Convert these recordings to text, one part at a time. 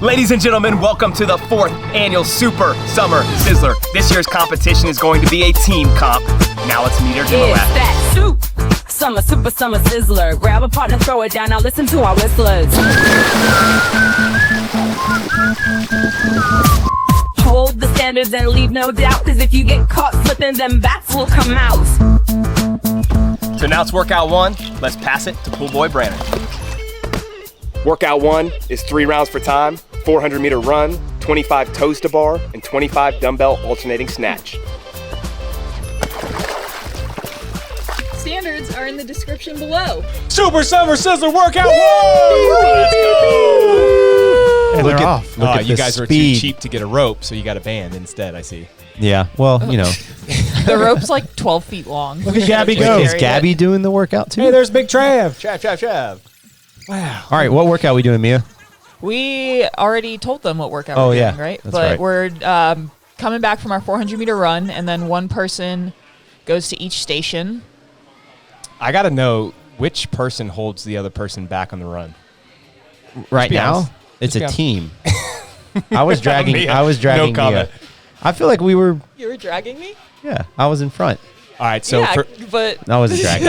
Ladies and gentlemen, welcome to the 4th annual Super Summer Sizzler. This year's competition is going to be a team comp. Now let's meet our demo It's act. that Super Summer Sizzler. Grab a partner, throw it down, now listen to our whistlers. Hold the standards and leave no doubt, cause if you get caught slipping, then bats will come out. To announce workout 1, let's pass it to pool boy Brandon. Workout 1 is 3 rounds for time, 400-meter run, 25 toes to bar, and 25 dumbbell alternating snatch. Standards are in the description below. Super Summer Sizzler workout. Woo! Let's go! And Look they're at, off. Look at you the guys were too speed. cheap to get a rope, so you got a band instead, I see. Yeah, well, you know. The rope's like 12 feet long. Look at Gabby Just go. carry Is Gabby it. doing the workout too? Hey, there's Big Trav. Trav. Wow. All right, what workout are we doing, Mia? We already told them what workout Oh, we're yeah. doing, right? That's But right. we're coming back from our 400-meter run, and then one person goes to each station. I got to know which person holds the other person back on the run. Right be now, honest. it's Just a be team. I was dragging Mia. Mia. No comment. I feel like we were, You were dragging me? yeah, I was in front. All right, so yeah, for but I wasn't dragging.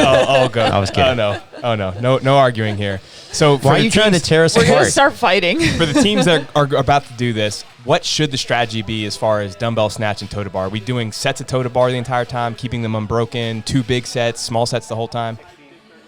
go. I was kidding. Oh no, no arguing here. So for Why are the you trying to teams- tear us we're going to apart? start fighting. For the teams that are about to do this, what should the strategy be as far as dumbbell snatch and toe to bar? Are we doing sets of toe to bar the entire time, keeping them unbroken, 2 big sets, small sets the whole time?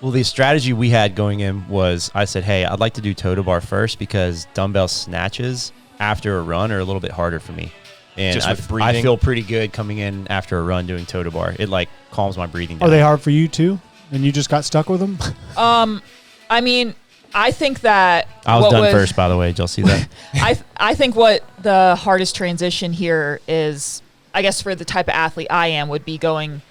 Well, the strategy we had going in was I said, hey, I'd like to do toe to bar first because dumbbell snatches after a run are a little bit harder for me. And Just with I breathing? feel pretty good coming in after a run doing toe to bar. It like calms my breathing down. Are they hard for you too? And you just got stuck with them? I mean, I think that I was what done first, by the way. Did y'all see that? I think what the hardest transition here is, I guess for the type of athlete I am, would be going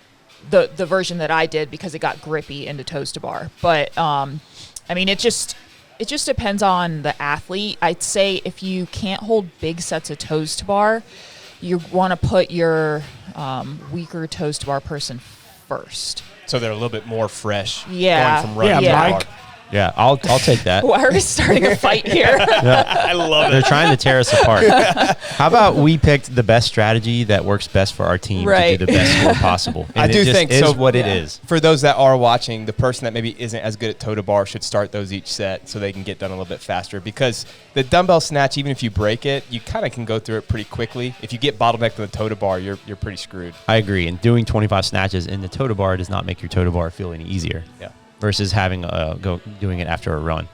the version that I did because it got grippy into toes to bar. But I mean, it just depends on the athlete. I'd say if you can't hold big sets of toes to bar, you want to put your weaker toes to bar person first. So they're a little bit more fresh. Yeah. Going from running Yeah, to Mike. bar. Yeah, I'll take that. Why are we starting a fight here? I love They're trying to tear us apart. How about we picked the best strategy that works best for our team Right. to do the best score possible? And I do it just think is so. what it Yeah. is. For those that are watching, the person that maybe isn't as good at toe to bar should start those each set so they can get done a little bit faster. Because the dumbbell snatch, even if you break it, you kind of can go through it pretty quickly. If you get bottlenecked on the toe to bar, you're pretty screwed. I agree. And doing 25 snatches in the toe to bar does not make your toe to bar feel any easier. Yeah. Versus having doing it after a run.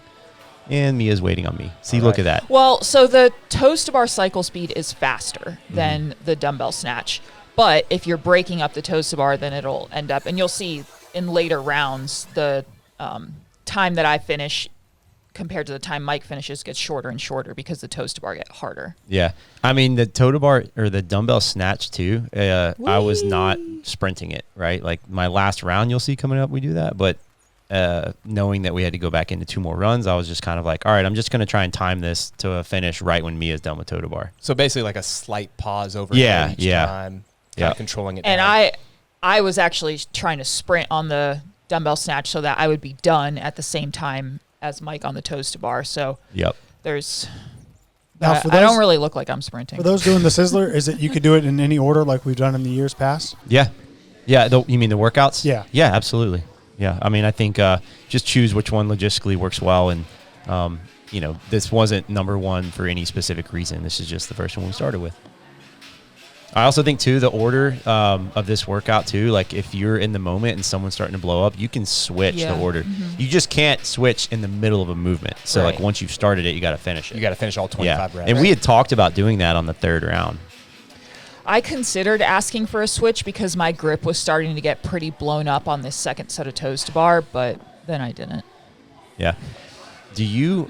And Mia's waiting on me. See, All look right. at that. Well, so the toes to bar cycle speed is faster than the dumbbell snatch. But if you're breaking up the toes to bar, then it'll end up, and you'll see in later rounds, the time that I finish compared to the time Mike finishes gets shorter and shorter because the toes to bar get harder. Yeah. I mean, the toe to bar or the dumbbell snatch too, I was not sprinting it, right? Like my last round you'll see coming up, we do that. But knowing that we had to go back into 2 more runs, I was just kind of like, all right, I'm just going to try and time this to a finish right when Mia's done with toe to bar. So basically like a slight pause over Yeah, each yeah. time, kind Yeah. of controlling it And down. I was actually trying to sprint on the dumbbell snatch so that I would be done at the same time as Mike on the toes to bar. So Yep. there's Now, I for don't those- really look like I'm sprinting. For those doing the Sizzler, is it you could do it in any order like we've done in the years past? Yeah. Yeah. You mean the workouts? Yeah. Yeah, absolutely. Yeah. I mean, I think just choose which one logistically works well. And, this wasn't number one for any specific reason. This is just the first one we started with. I also think, too, the order of this workout, too, like if you're in the moment and someone's starting to blow up, you can switch Yeah. the order. You just can't switch in the middle of a movement. So, like, Right. once you've started it, you got to finish it. You got to finish all 25 reps. And we had talked about doing that on the 3rd round. I considered asking for a switch because my grip was starting to get pretty blown up on this second set of toes to bar, but then I didn't. Yeah. Do you,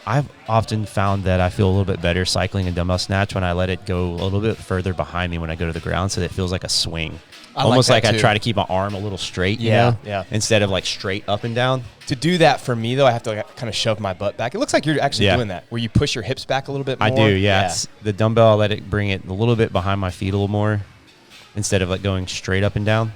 I've often found that I feel a little bit better cycling a dumbbell snatch when I let it go a little bit further behind me when I go to the ground so that it feels like a swing. I like Almost that like I too. try to keep my arm a little straight, you Yeah, know? yeah. Instead of like straight up and down. To do that for me, though, I have to kind of shove my butt back. It looks like you're actually Yeah. doing that, where you push your hips back a little bit more. I do, yeah. It's the dumbbell, I let it bring it a little bit behind my feet a little more instead of like going straight up and down.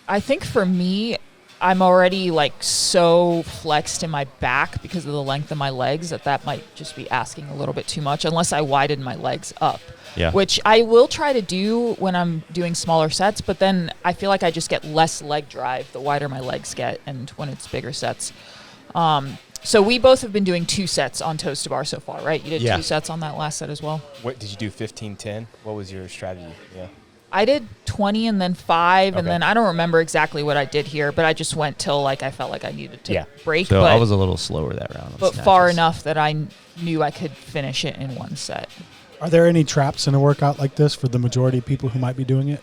I think for me, I'm already like so flexed in my back because of the length of my legs that might just be asking a little bit too much unless I widen my legs up. Yeah. Which I will try to do when I'm doing smaller sets, but then I feel like I just get less leg drive the wider my legs get and when it's bigger sets. So we both have been doing 2 sets on toes to bar so far, right? You did Yeah. 2 sets on that last set as well? What did you do? 15-10? What was your strategy? Yeah. I did 20 and then 5, and Okay. then I don't remember exactly what I did here, but I just went till like I felt like I needed to Yeah. break. So but, I was a little slower that round. on but far snatches. enough that I knew I could finish it in 1 set. Are there any traps in a workout like this for the majority of people who might be doing it?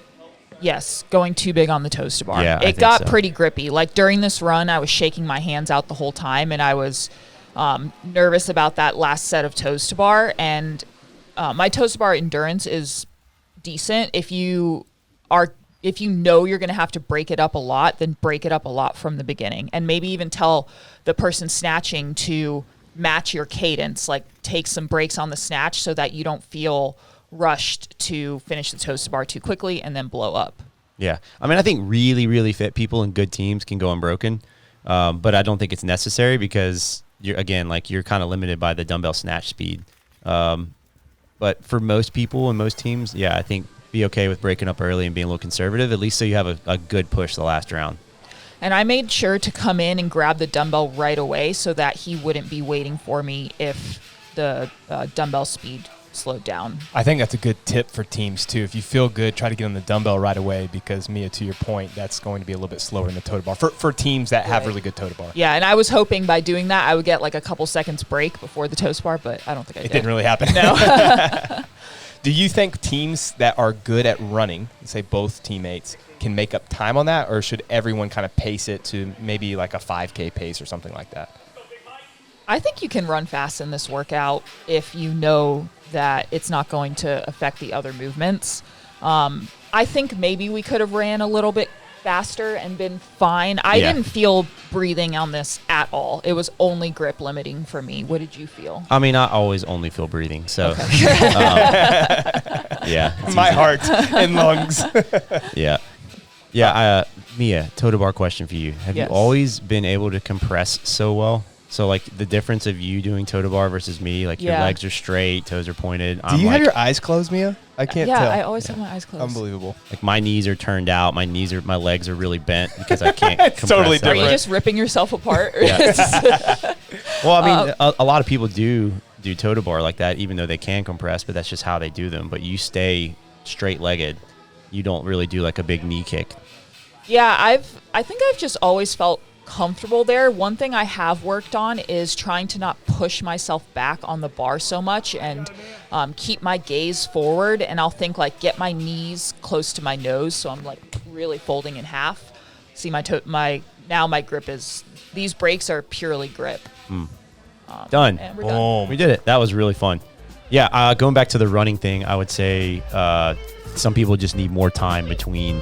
Yes, going too big on the toes to bar. Yeah, I it think got so. pretty grippy. Like during this run, I was shaking my hands out the whole time, and I was nervous about that last set of toes to bar. And my toes to bar endurance is decent. If you know you're going to have to break it up a lot, then break it up a lot from the beginning, and maybe even tell the person snatching to match your cadence. Like take some breaks on the snatch so that you don't feel rushed to finish the toes to bar too quickly and then blow up. Yeah. I mean, I think really, really fit people and good teams can go unbroken. But I don't think it's necessary because you're kind of limited by the dumbbell snatch speed. But for most people and most teams, yeah, I think be okay with breaking up early and being a little conservative, at least so you have a good push the last round. And I made sure to come in and grab the dumbbell right away so that he wouldn't be waiting for me if the dumbbell speed slowed down. I think that's a good tip for teams too. If you feel good, try to get on the dumbbell right away because Mia, to your point, that's going to be a little bit slower in the toe to bar for teams that have Right. really good toe to bar. Yeah, and I was hoping by doing that I would get like a couple seconds break before the toe bar, but I don't think I It did. didn't really happen. No. Do you think teams that are good at running, say both teammates, can make up time on that, or should everyone kind of pace it to maybe like a 5K pace or something like that? I think you can run fast in this workout if you know that it's not going to affect the other movements. I think maybe we could have ran a little bit faster and been fine. I Yeah. didn't feel breathing on this at all. It was only grip limiting for me. What did you feel? I mean, I always only feel breathing. So, yeah. it's My easy. heart and lungs. Yeah. Yeah. Mia, toe to bar question for you. Have Yes. you always been able to compress so well? So, like, the difference of you doing toe to bar versus me, like, your Yeah. legs are straight, toes are pointed. Do you have your eyes closed, Mia? I can't Yeah, tell. I always have my eyes closed. Unbelievable. like, my knees are turned out. My legs are really bent because I can't It's compress totally that Are you way. just ripping yourself apart? Yeah. Well, I mean, a lot of people do toe to bar like that, even though they can compress, but that's just how they do them. But you stay straight legged. You don't really do like a big knee kick. Yeah, I think I've just always felt comfortable there. One thing I have worked on is trying to not push myself back on the bar so much and keep my gaze forward. And I'll think like get my knees close to my nose, so I'm like really folding in half. See my grip is, these breaks are purely grip. Done. And we're done. We did it. That was really fun. Yeah, going back to the running thing, I would say some people just need more time between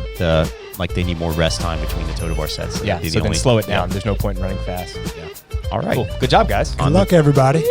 they need more rest time between the toe to bar sets. Yeah, That'd be so the then only- slow it down. Yeah. There's no point in running fast. Yeah. All right. Cool. Good job, guys. Good luck, everybody.